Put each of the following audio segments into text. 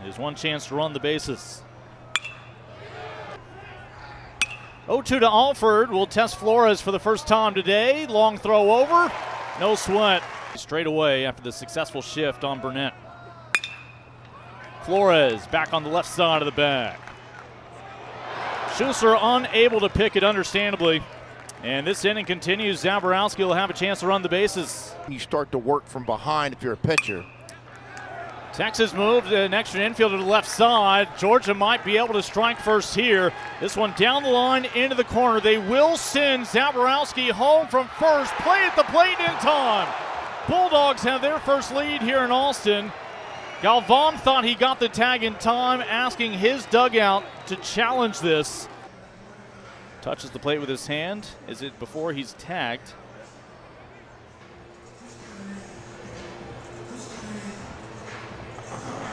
There's one chance to run the bases. 0-2 to Alford. Will test Flores for the first time today. Long throw over. No sweat. Straight away after the successful shift on Burnett. Flores back on the left side of the bag. Schuster unable to pick it, understandably. And this inning continues. Zaborowski will have a chance to run the bases. You start to work from behind if you're a pitcher. Texas moved an extra infield to the left side. Georgia might be able to strike first here. This one down the line into the corner. They will send Zaborowski home from first. Play at the plate in time. Bulldogs have their first lead here in Austin. Galvan thought he got the tag in time, asking his dugout to challenge this. Touches the plate with his hand. Is it before he's tagged?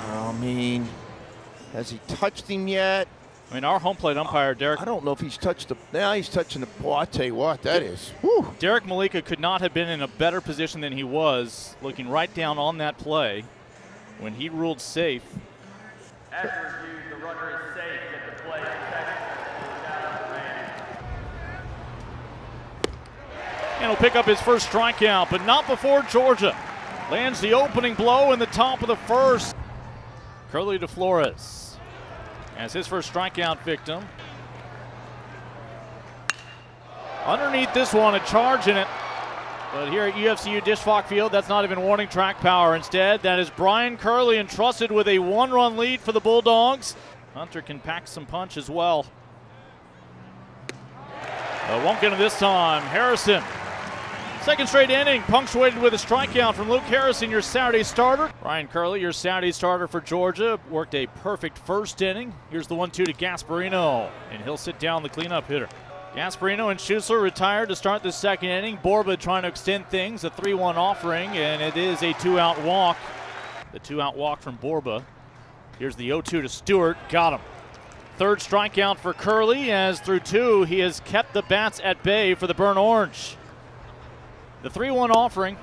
I mean, has he touched him yet? I mean, our home plate umpire, Derek. I don't know if he's touched the. Now he's touching the. Boy, I tell you what, that is. Whew. Derek Malika could not have been in a better position than he was, looking right down on that play when he ruled safe. As reviewed, the runner is safe at the plate. And he'll pick up his first strikeout, but not before Georgia lands the opening blow in the top of the first. Curley to Flores as his first strikeout victim. Underneath this one, a charge in it. But here at UFCU Disch-Falk Field, that's not even warning track power. Instead, that is Brian Curley entrusted with a one-run lead for the Bulldogs. Hunter can pack some punch as well. Won't get him this time. Harrison. Second straight inning, punctuated with a strikeout from Luke Harrison, your Saturday starter. Brian Curley, your Saturday starter for Georgia, worked a perfect first inning. Here's the 1-2 to Gasparino, and he'll sit down the cleanup hitter. Gasparino and Schuster retired to start the second inning. Borba trying to extend things, a 3-1 offering, and it is a 2-out walk. The 2-out walk from Borba. Here's the 0-2 to Stewart, got him. Third strikeout for Curley, as through two, he has kept the bats at bay for the Burnt Orange. The 3-1 offering.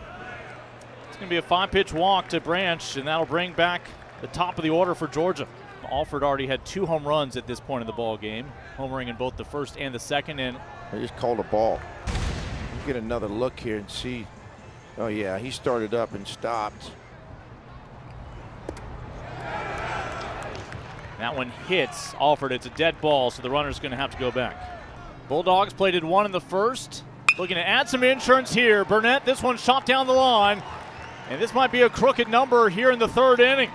It's going to be a 5-pitch walk to Branch, and that'll bring back the top of the order for Georgia. Alford already had 2 home runs at this point in the ball game, homering in both the first and the second. And I just called a ball. Let's get another look here and see. Oh yeah, he started up and stopped. that one hits Alford. It's a dead ball, so the runner's going to have to go back. Bulldogs plated 1 in the first. Looking to add some insurance here. Burnett, this one shot down the line. And this might be a crooked number here in the third inning.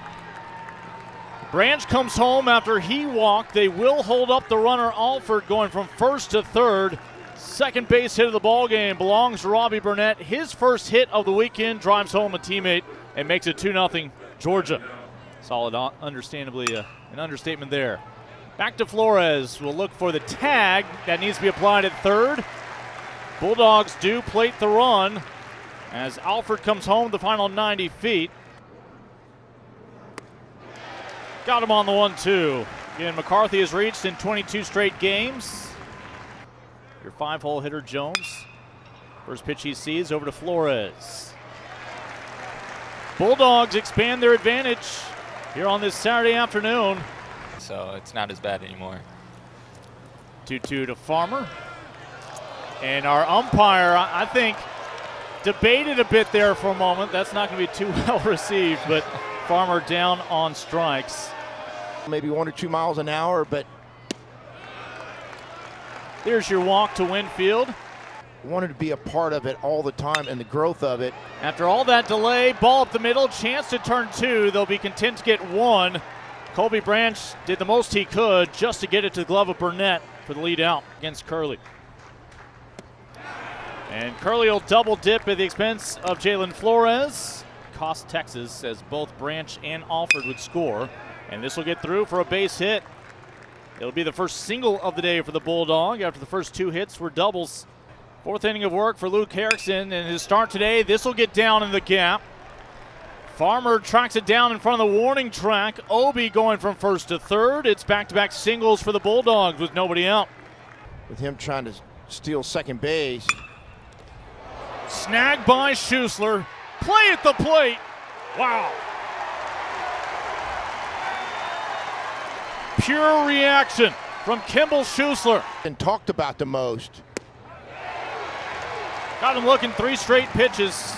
Branch comes home after he walked. They will hold up the runner Alford going from first to third. Second base hit of the ball game belongs to Robbie Burnett. His first hit of the weekend drives home a teammate and makes it 2-0 Georgia. Solid, understandably an understatement there. Back to Flores. We'll look for the tag that needs to be applied at third. Bulldogs do plate the run as Alford comes home the final 90 feet. Got him on the 1-2. Again, McCarthy has reached in 22 straight games. Your 5-hole hitter, Jones. First pitch he sees over to Flores. Bulldogs expand their advantage here on this Saturday afternoon. So it's not as bad anymore. 2-2 to Farmer. And our umpire, I think, debated a bit there for a moment. That's not going to be too well received, but Farmer down on strikes. Maybe 1 or 2 miles an hour, but there's your walk to Winfield. Wanted to be a part of it all the time and the growth of it. After all that delay, ball up the middle, chance to turn 2. They'll be content to get 1. Colby Branch did the most he could just to get it to the glove of Burnett for the lead out against Curley. And Curley will double dip at the expense of Jalen Flores. Cost Texas as both Branch and Alford would score. And this will get through for a base hit. It'll be the first single of the day for the Bulldog after the first 2 hits were doubles. 4th inning of work for Luke Harrison and his start today. This will get down in the gap. Farmer tracks it down in front of the warning track. Obi going from first to third. It's back-to-back singles for the Bulldogs with nobody out. With him trying to steal second base. Snagged by Schuster. Play at the plate. Wow. Pure reaction from Kimball Schusler. And talked about the most. Got him looking, 3 straight pitches.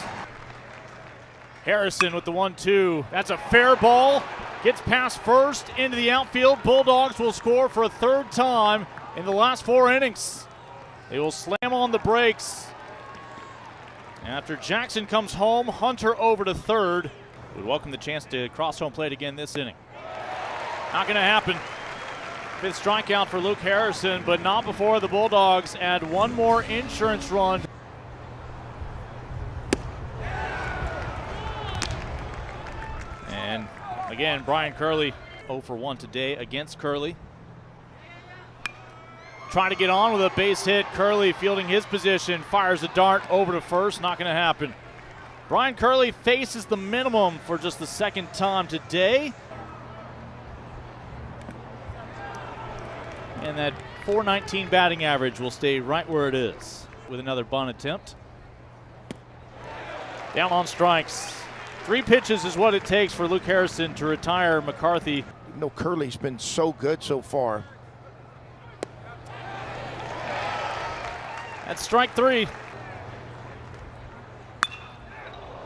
Harrison with the 1-2. That's a fair ball. Gets past first into the outfield. Bulldogs will score for a 3rd time in the last 4 innings. They will slam on the brakes. After Jackson comes home, Hunter over to 3rd. We welcome the chance to cross home plate again this inning. Not going to happen. 5th strikeout for Luke Harrison, but not before the Bulldogs add 1 more insurance run. And again, Brian Curley 0 for 1 today against Curley. Trying to get on with a base hit. Curley fielding his position, fires a dart over to first. Not going to happen. Brian Curley faces the minimum for just the 2nd time today. And that .419 batting average will stay right where it is with another bunt attempt. Down on strikes. 3 pitches is what it takes for Luke Harrison to retire McCarthy. You know, Curley's been so good so far. That's strike 3.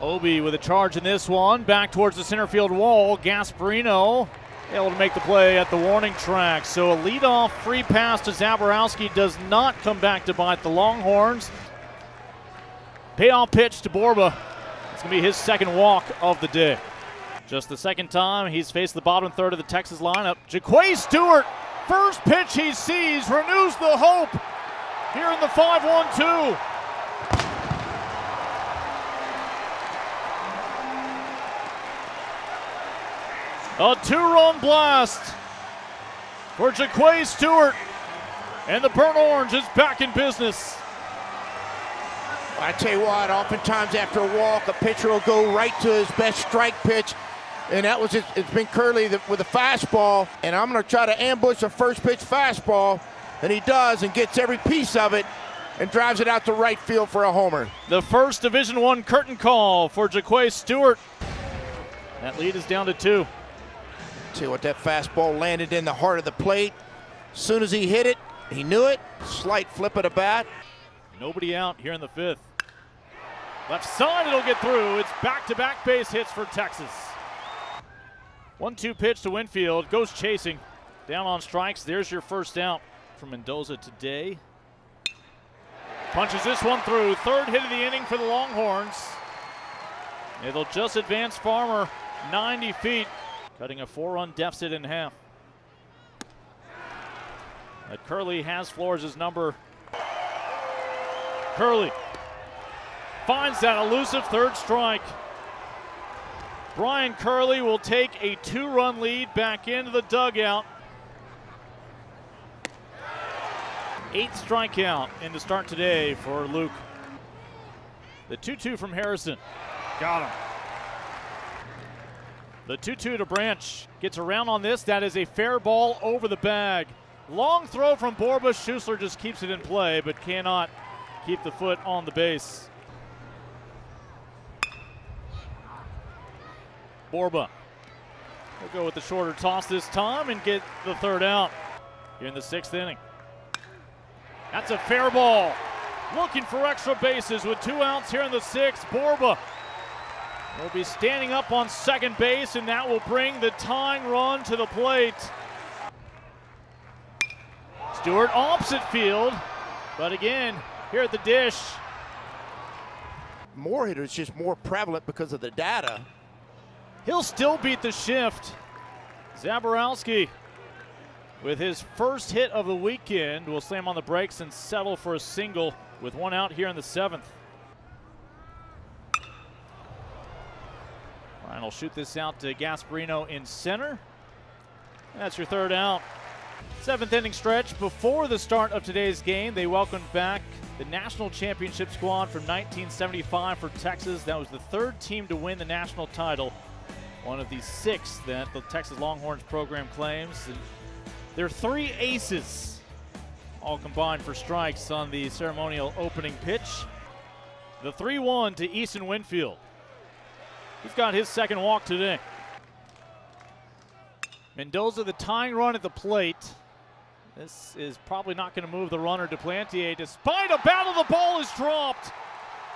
Obi with a charge in this one. Back towards the center field wall. Gasparino able to make the play at the warning track. So a leadoff free pass to Zaborowski does not come back to bite the Longhorns. Payoff pitch to Borba. It's going to be his 2nd walk of the day. Just the 2nd time he's faced the bottom 3rd of the Texas lineup. Jaquay Stewart, first pitch he sees, renews the hope here in the 5-1-2. A 2-run blast for Jaquay Stewart, and the Burnt Orange is back in business. I tell you what, oftentimes after a walk, a pitcher will go right to his best strike pitch, and that was it's been Curley with a fastball, and I'm going to try to ambush a first pitch fastball, and he does and gets every piece of it and drives it out to right field for a homer. The first Division I curtain call for Jaquay Stewart. That lead is down to 2. Tell you what, that fastball landed in the heart of the plate. As soon as he hit it, he knew it. Slight flip of the bat. Nobody out here in the 5th. Left side, it'll get through. It's back-to-back base hits for Texas. 1-2 pitch to Winfield, goes chasing. Down on strikes, there's your first out from Mendoza today. Punches this one through. 3rd hit of the inning for the Longhorns. It'll just advance Farmer 90 feet, cutting a 4-run deficit in half. But Curley has Flores' number. Curley finds that elusive 3rd strike. Brian Curley will take a 2-run lead back into the dugout. 8th strikeout in the start today for Luke. The 2-2 from Harrison. Got him. The 2-2 to Branch. Gets around on this. That is a fair ball over the bag. Long throw from Borba. Schusler just keeps it in play, but cannot keep the foot on the base. Borba will go with the shorter toss this time and get the 3rd out here in the 6th inning. That's a fair ball. Looking for extra bases with 2 outs here in the 6th. Borba will be standing up on 2nd base, and that will bring the tying run to the plate. Stewart opposite field, but again, here at the dish. More hitters just more prevalent because of the data. He'll still beat the shift. Zaborowski, with his first hit of the weekend, will slam on the brakes and settle for a single with 1 out here in the 7th. Ryan will shoot this out to Gasparino in center. That's your 3rd out. 7th inning stretch. Before the start of today's game, they welcomed back the national championship squad from 1975 for Texas. That was the 3rd team to win the national title, one of the 6 that the Texas Longhorns program claims. And there are 3 aces, all combined for strikes on the ceremonial opening pitch. The 3-1 to Easton Winfield. He's got his 2nd walk today. Mendoza, the tying run at the plate. This is probably not going to move the runner, Duplantier. Despite a battle, the ball is dropped.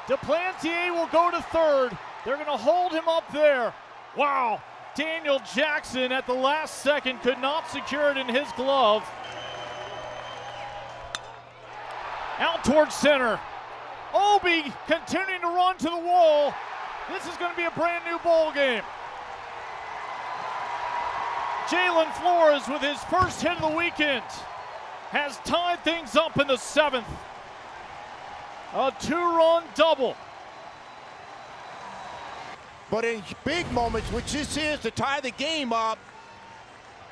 Duplantier will go to third. They're going to hold him up there. Wow. Daniel Jackson at the last second could not secure it in his glove. Out towards center. Obi continuing to run to the wall. This is going to be a brand new ball game. Jalen Flores with his first hit of the weekend has tied things up in the 7th. A 2-run double. But in big moments, which this is to tie the game up,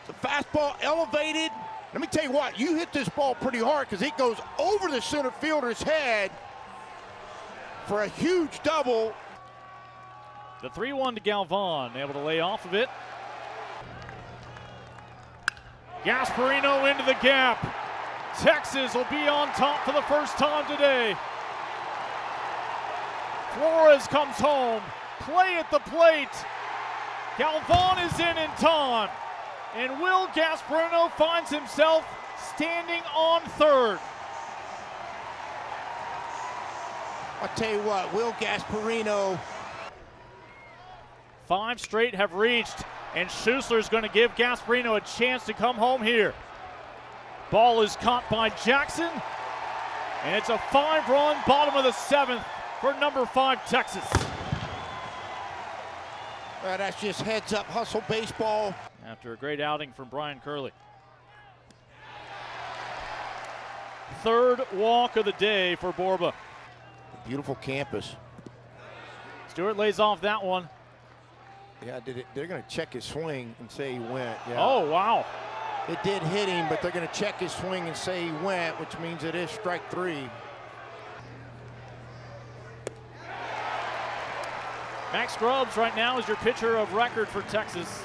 the fastball elevated. Let me tell you what, you hit this ball pretty hard because it goes over the center fielder's head for a huge double. The 3-1 to Galvan, able to lay off of it. Gasparino into the gap. Texas will be on top for the first time today. Flores comes home. Play at the plate. Galvan is in time. And Will Gasparino finds himself standing on third. I'll tell you what, Will Gasparino. 5 straight have reached, and Schussler's going to give Gasparino a chance to come home here. Ball is caught by Jackson, and it's a 5-run bottom of the 7th for number 5 Texas. That's just heads-up hustle baseball. After a great outing from Brian Curley. 3rd walk of the day for Borba. Beautiful campus. Stewart lays off that one. Yeah, they're going to check his swing and say he went. Yeah. Oh, wow. It did hit him, but they're going to check his swing and say he went, which means it is strike 3. Max Grubbs right now is your pitcher of record for Texas.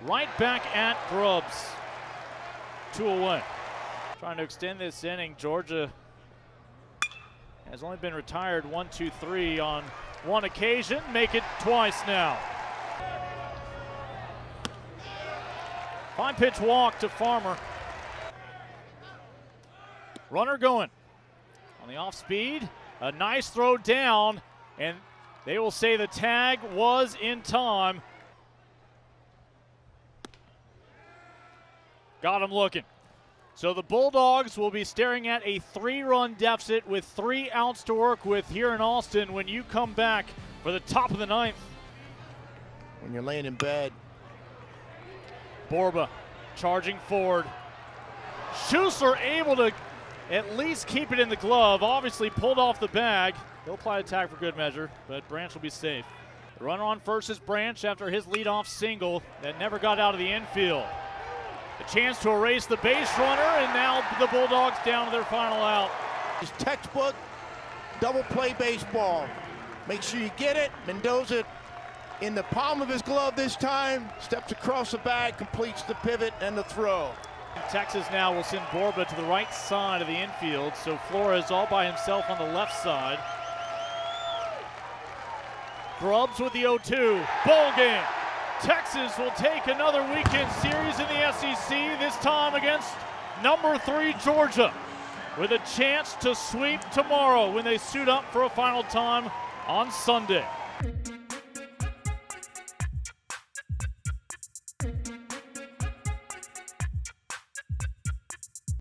Right back at Grubbs. 2 away. Trying to extend this inning. Georgia has only been retired 1, 2, 3 on one occasion. Make it twice now. 5-pitch walk to Farmer. Runner going. On the off speed. A nice throw down. And they will say the tag was in time. Got him looking. So the Bulldogs will be staring at a 3-run deficit with 3 outs to work with here in Austin when you come back for the top of the 9th. When you're laying in bed. Borba charging forward. Schussler able to at least keep it in the glove. Obviously pulled off the bag. He'll apply a tag for good measure, but Branch will be safe. The runner on first is Branch after his leadoff single that never got out of the infield. A chance to erase the base runner, and now the Bulldogs down to their final out. His textbook double play baseball. Make sure you get it. Mendoza in the palm of his glove this time. Steps across the bag, completes the pivot and the throw. Texas now will send Borba to the right side of the infield, so Flores all by himself on the left side. Grubbs with the 0-2. Ball game. Texas will take another weekend series in the SEC, this time against number 3 Georgia, with a chance to sweep tomorrow when they suit up for a final time on Sunday.